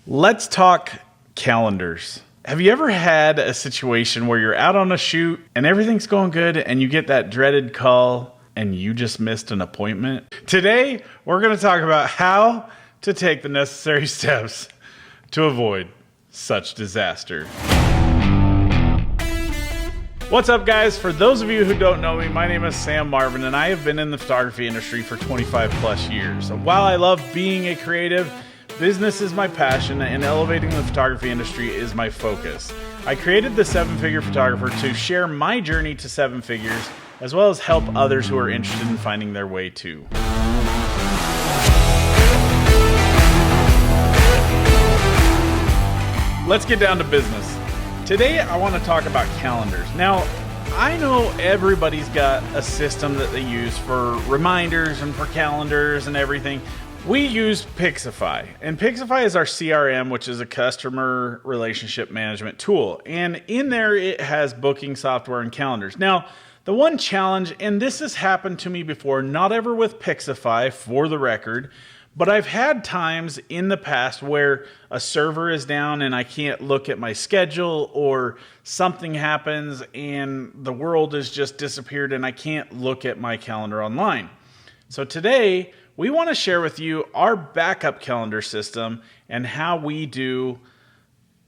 Let's talk calendars. Have you ever had a situation where you're out on a shoot and everything's going good and you get that dreaded call and you just missed an appointment? Today, we're going to talk about how to take the necessary steps to avoid such disaster. What's up, guys? For those of you who don't know me, my name is Sam Marvin and I have been in the photography industry for 25 plus years. While I love being a creative, business is my passion and elevating the photography industry is my focus. I created the 7-Figure Photographer to share my journey to 7 figures, as well as help others who are interested in finding their way too. Let's get down to business. Today, I want to talk about calendars. Now, I know everybody's got a system that they use for reminders and for calendars and everything. We use Pixify, and Pixify is our CRM, which is a customer relationship management tool. And in there, it has booking software and calendars. Now, the one challenge, and this has happened to me before, not ever with Pixify, for the record, but I've had times in the past where a server is down and I can't look at my schedule, or something happens and the world has just disappeared and I can't look at my calendar online. So today, we want to share with you our backup calendar system and how we do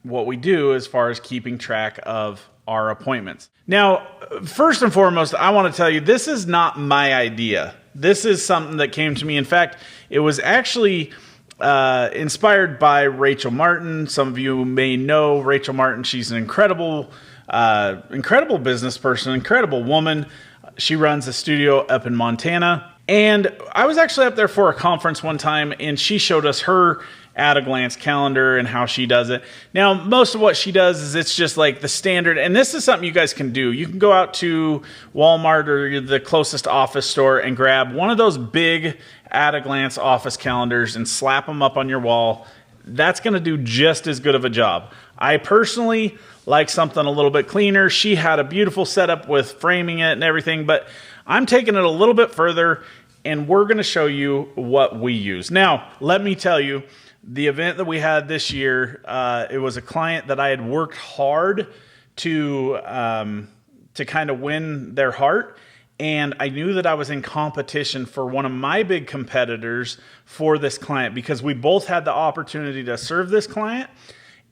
what we do as far as keeping track of our appointments. Now, first and foremost, I want to tell you, this is not my idea. This is something that came to me. In fact, it was actually inspired by Rachel Martin. Some of you may know Rachel Martin. She's an incredible business person, incredible woman. She runs a studio up in Montana. And I was actually up there for a conference one time, and she showed us her at-a-glance calendar and how she does it. Now, most of what she does is it's just like the standard, and this is something you guys can do. You can go out to Walmart or the closest office store and grab one of those big at-a-glance office calendars and slap them up on your wall. That's going to do just as good of a job. I personally like something a little bit cleaner. She had a beautiful setup with framing it and everything, but I'm taking it a little bit further, and we're going to show you what we use. Now, let me tell you, the event that we had this year, it was a client that I had worked hard to kind of win their heart, and I knew that I was in competition for one of my big competitors for this client because we both had the opportunity to serve this client.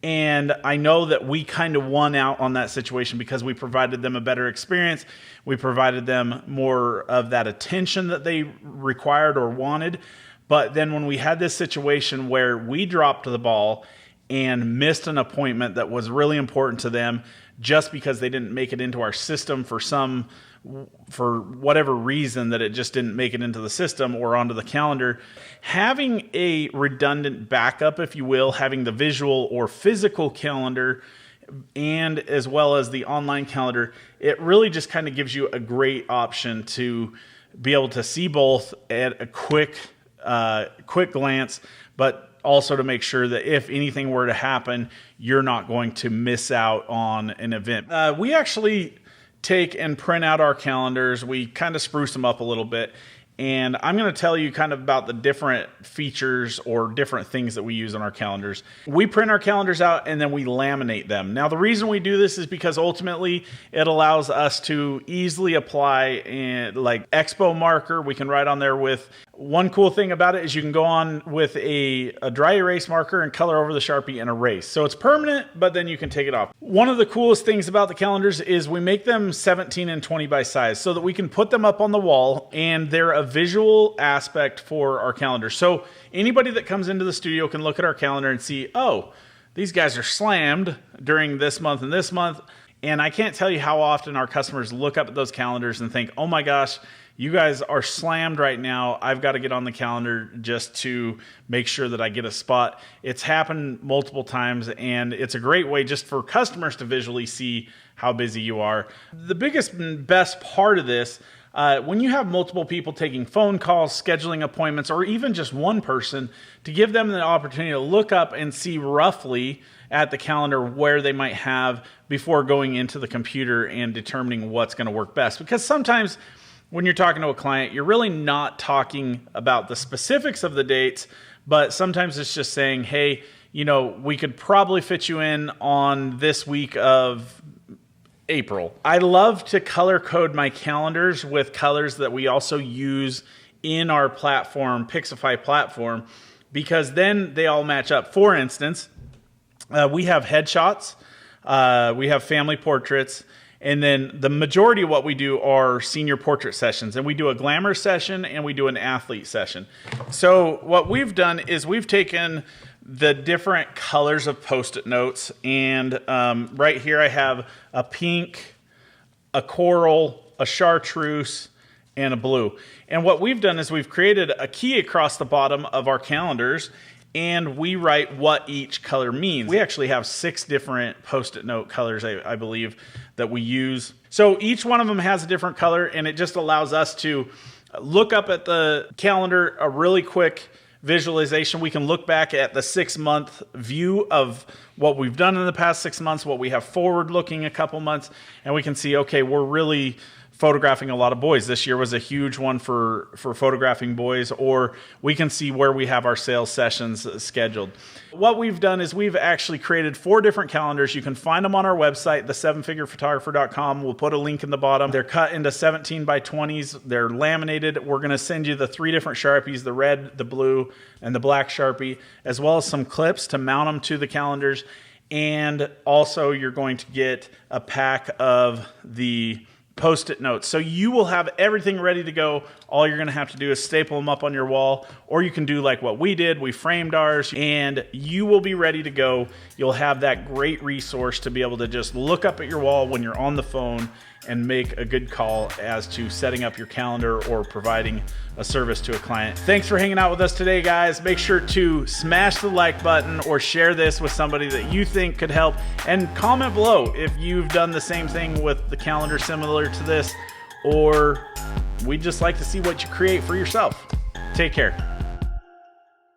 And I know that we kind of won out on that situation because we provided them a better experience. We provided them more of that attention that they required or wanted. But then when we had this situation where we dropped the ball and missed an appointment that was really important to them just because they didn't make it into our system for whatever reason that it just didn't make it into the system or onto the calendar, having a redundant backup, if you will, having the visual or physical calendar and as well as the online calendar, it really just kind of gives you a great option to be able to see both at a quick glance, but also to make sure that if anything were to happen, you're not going to miss out on an event. We actually take and print out our calendars. We kind of spruce them up a little bit. And I'm going to tell you kind of about the different features or different things that we use on our calendars. We print our calendars out and then we laminate them. Now, the reason we do this is because ultimately it allows us to easily apply like expo marker. We can write on there with one cool thing about it is you can go on with a dry erase marker and color over the Sharpie and erase. So it's permanent, but then you can take it off. One of the coolest things about the calendars is we make them 17 and 20 by size so that we can put them up on the wall and they're a visual aspect for our calendar. So anybody that comes into the studio can look at our calendar and see, oh, these guys are slammed during this month and this month. And I can't tell you how often our customers look up at those calendars and think, oh my gosh, you guys are slammed right now. I've got to get on the calendar just to make sure that I get a spot. It's happened multiple times, and it's a great way just for customers to visually see how busy you are. The biggest and best part of this, when you have multiple people taking phone calls, scheduling appointments, or even just one person, to give them the opportunity to look up and see roughly at the calendar where they might have before going into the computer and determining what's going to work best. Because sometimes when you're talking to a client, you're really not talking about the specifics of the dates, but sometimes it's just saying, hey, we could probably fit you in on this week of April. I love to color code my calendars with colors that we also use in our platform, Pixify platform, because then they all match up. For instance, we have headshots, we have family portraits, and then the majority of what we do are senior portrait sessions. And we do a glamour session and we do an athlete session. So what we've done is we've taken the different colors of Post-it notes, and right here I have a pink, a coral, a chartreuse, and a blue. And what we've done is we've created a key across the bottom of our calendars, and we write what each color means. We actually have 6 different Post-it note colors, I believe, that we use. So each one of them has a different color, and it just allows us to look up at the calendar, a really quick visualization. We can look back at the 6-month view of what we've done in the past 6 months, what we have forward looking a couple months, and we can see, okay, we're really photographing a lot of boys. This year was a huge one for photographing boys, or we can see where we have our sales sessions scheduled. What we've done is we've actually created 4 different calendars. You can find them on our website, the7figurephotographer.com. We'll put a link in the bottom. They're cut into 17 by 20s. They're laminated. We're going to send you the 3 different Sharpies, the red, the blue, and the black Sharpie, as well as some clips to mount them to the calendars. And also you're going to get a pack of the Post-it notes. So you will have everything ready to go. All you're going to have to do is staple them up on your wall, or you can do like what we did. We framed ours, and you will be ready to go. You'll have that great resource to be able to just look up at your wall when you're on the phone and make a good call as to setting up your calendar or providing a service to a client. Thanks for hanging out with us today, guys. Make sure to smash the like button or share this with somebody that you think could help, and comment below if you've done the same thing with the calendar similar to this, or we'd just like to see what you create for yourself. Take care.